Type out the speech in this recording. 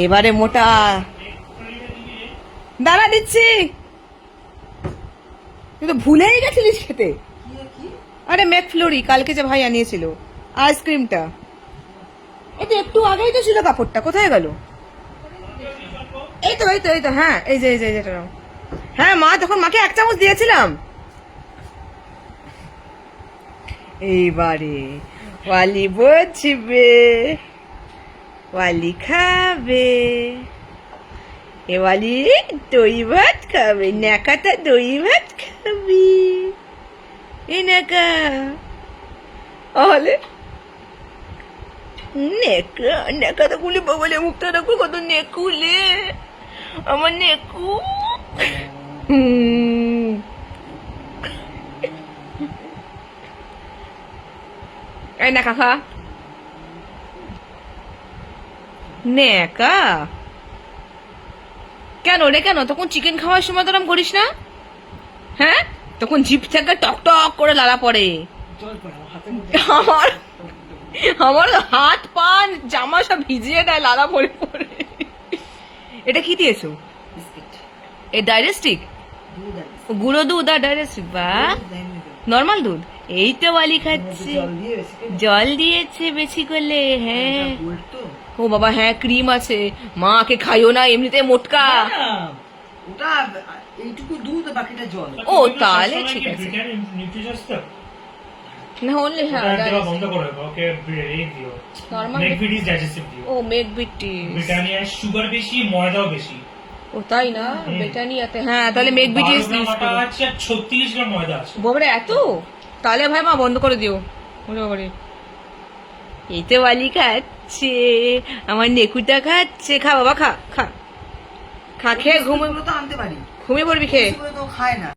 এবারে মোটা দাঁড়া দিচ্ছি। তুই তো ভুলেই গেছিলিস খেতে। আরে ম্যাকফ্লোরি কালকে যে ভাই আনিয়েছিল আইসক্রিমটা, এই তো একটু আগেই তো ছিল কাপড়টা, কোথায় গেল? এই তো এই তো এই তো, হ্যাঁ এই যে যেটা। হ্যাঁ মা, তখন মাকে 1 চামচ দিয়েছিলাম। এইবারে ওয়ালি বুঝবে, ওয়ালি খাবে। এ ওয়ালি দই ভাত খাবে, নেকাটা দই ভাত খাবি। এই নেকা হলে নেকা, নেকাটা গুলি বগলে মুখটা রাখো, কত নেকুলে আমার নেকু। এই নেকা খা, নেকা। কেন রে, কেন তখন চিকেন খাওয়ার সময় তোরম করিস না? হ্যাঁ, তখন জিভ থেকে টক টক করে লালা পড়ে। আমার আমার হাত পা জামা সব ভিজিয়ে দেয় লালা পড়ে পড়ে। এটা কি দিয়েছো? এই ডাইরেস্টিক গুঁড়ো দুধ আর ডাইরেস্টিক, বা নর্মাল দুধ। এই তো ওয়ালি খাচ্ছে, জল দিয়েছে বেশি করলে। হ্যাঁ ও বাবা, হ্যাঁ ক্রিম আছে, মাকে খাইও না, এমনিতে মোটকা। ওটা এইটুকু দুধ, বাকিটা জল। ও তাহলে ঠিক আছে। না হলে হ্যাঁ বন্ধ করে ওকে এই দিও, নরমাল মেকবিট ইজ ডাইজেস্টিভ দিও। ও মেকবিটি, ব্রিটানিয়া সুগার বেশি, ময়দাও বেশি। ও তাই না? ব্রিটানিয়াতে হ্যাঁ, তাহলে মেকবিটি ইউজ করো। আচ্ছা 36 গ্রাম ময়দা আছে। বাবারে এত? তাহলে ভাই মা বন্ধ করে দিও। ওরে বাবারে, এই তো ওয়ালি খাচ্ছে, আমার নেকুটা খাচ্ছে। খা বাবা, খা খা খা, খেয়ে ঘুমিয়ে তো আনতে পারি, ঘুমিয়ে পড়বি খেয়ে। খায় না।